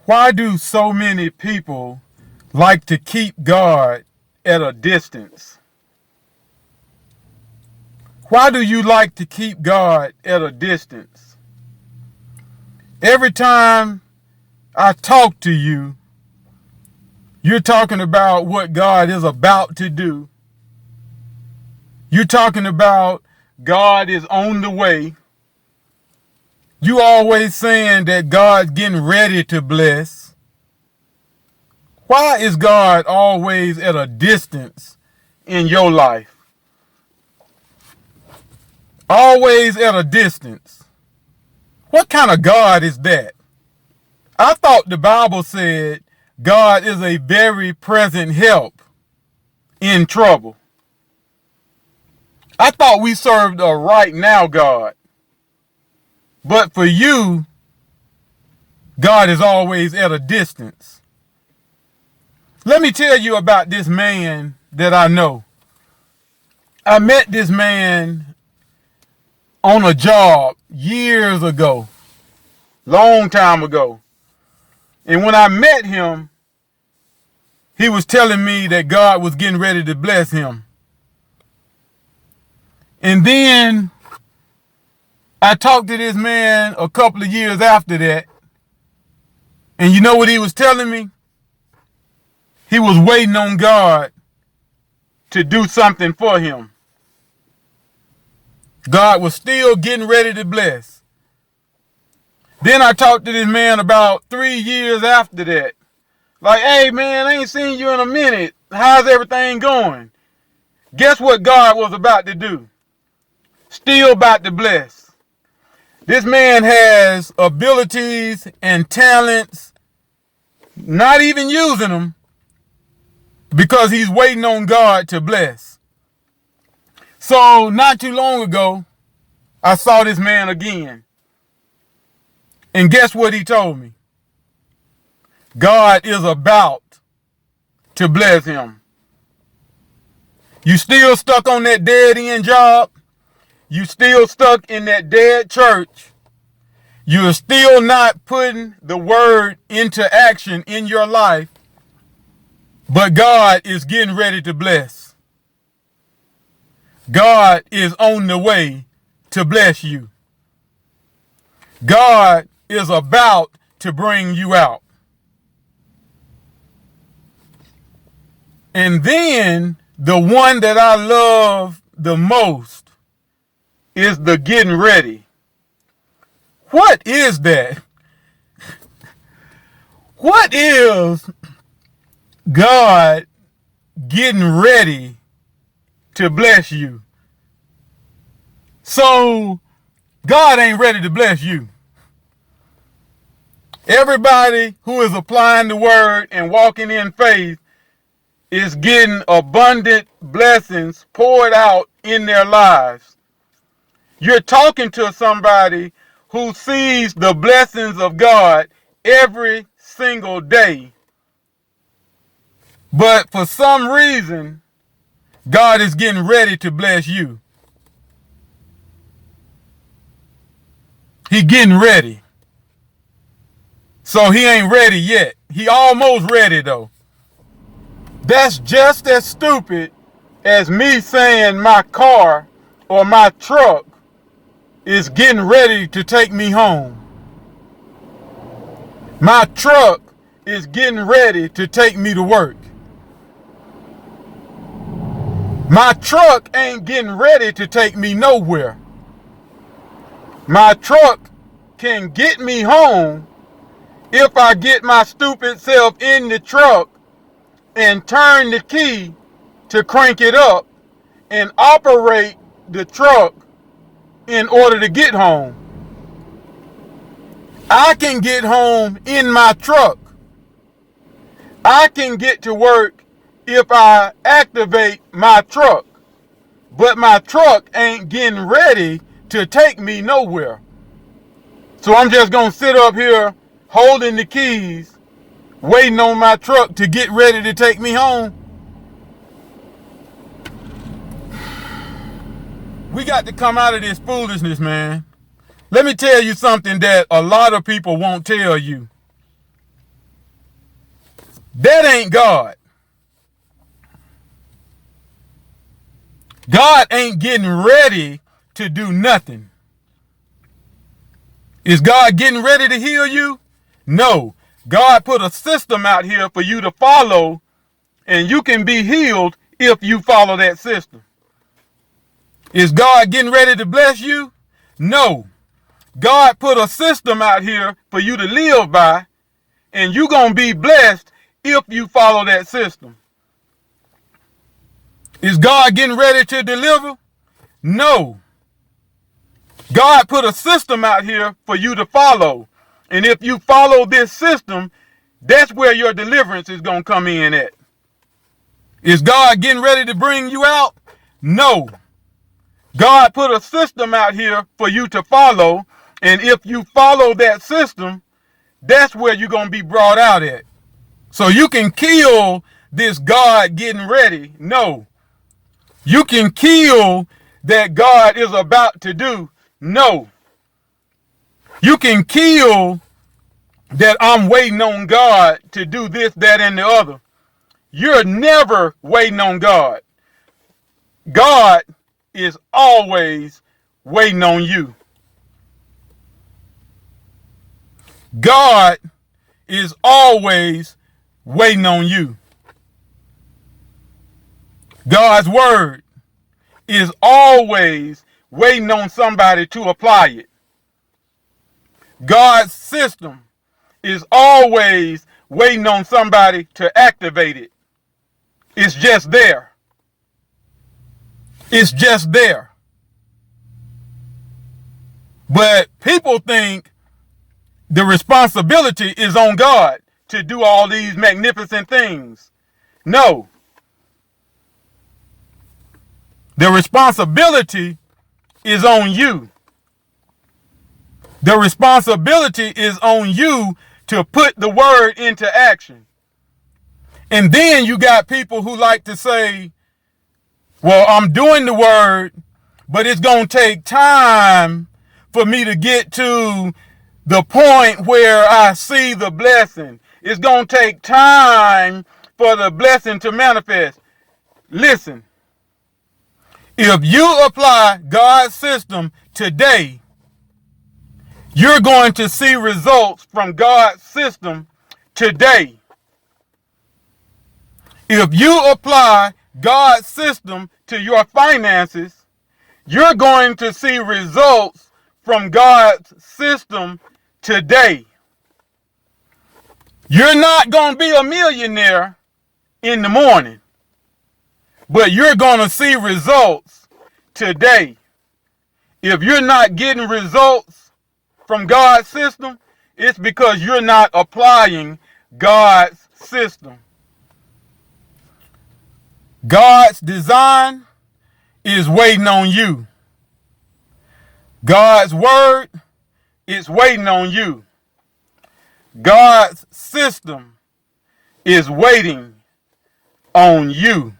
Why do so many people like to keep God at a distance? Why do you like to keep God at a distance? Every time I talk to you, you're talking about what God is about to do. You're talking about God is on the way. You always saying that God's getting ready to bless. Why is God always at a distance in your life? Always at a distance. What kind of God is that? I thought the Bible said God is a very present help in trouble. I thought we served a right now God. But for you, God is always at a distance. Let me tell you about this man that I know. I met this man on a job years ago, long time ago. And when I met him, he was telling me that God was getting ready to bless him. And then I talked to this man a couple of years after that. And you know what he was telling me? He was waiting on God to do something for him. God was still getting ready to bless. Then I talked to this man about 3 years after that. Like, hey man, I ain't seen you in a minute. How's everything going? Guess what God was about to do? Still about to bless. This man has abilities and talents, not even using them, because he's waiting on God to bless. So not too long ago, I saw this man again. And guess what he told me? God is about to bless him. You still stuck on that dead end job? You still stuck in that dead church? You're still not putting the word into action in your life? But God is getting ready to bless. God is on the way to bless you. God is about to bring you out. And then the one that I love the most is the getting ready. What is that? What is God getting ready to bless you? So God ain't ready to bless you. Everybody who is applying the word and walking in faith is getting abundant blessings poured out in their lives. You're talking to somebody who sees the blessings of God every single day. But for some reason, God is getting ready to bless you. He getting ready. So he ain't ready yet. He almost ready though. That's just as stupid as me saying my car or my truck is getting ready to take me home. My truck is getting ready to take me to work. My truck ain't getting ready to take me nowhere. My truck can get me home if I get my stupid self in the truck and turn the key to crank it up and operate the truck in order to get home. I can get home in my truck. I can get to work if I activate my truck. But my truck ain't getting ready to take me nowhere. So I'm just going to sit up here holding the keys, waiting on my truck to get ready to take me home. We got to come out of this foolishness, man. Let me tell you something that a lot of people won't tell you. That ain't God. God ain't getting ready to do nothing. Is God getting ready to heal you? No. God put a system out here for you to follow, and you can be healed if you follow that system. Is God getting ready to bless you? No. God put a system out here for you to live by, and you're going to be blessed if you follow that system. Is God getting ready to deliver? No. God put a system out here for you to follow. And if you follow this system, that's where your deliverance is going to come in at. Is God getting ready to bring you out? No. God put a system out here for you to follow. And if you follow that system, that's where you're going to be brought out at. So you can kill this God getting ready. No. You can kill that God is about to do. No. You can kill that I'm waiting on God to do this, that, and the other. You're never waiting on God. God is always waiting on you. God is always waiting on you. God's word is always waiting on somebody to apply it. God's system is always waiting on somebody to activate it. It's just there. It's just there. But people think the responsibility is on God to do all these magnificent things. No. The responsibility is on you. The responsibility is on you to put the word into action. And then you got people who like to say, well, I'm doing the word, but it's going to take time for me to get to the point where I see the blessing. It's going to take time for the blessing to manifest. Listen, if you apply God's system today, you're going to see results from God's system today. If you apply God's system to your finances, you're going to see results from God's system today. You're not going to be a millionaire in the morning, but you're going to see results today. If you're not getting results from God's system, it's because you're not applying God's system. God's design is waiting on you. God's word is waiting on you. God's system is waiting on you.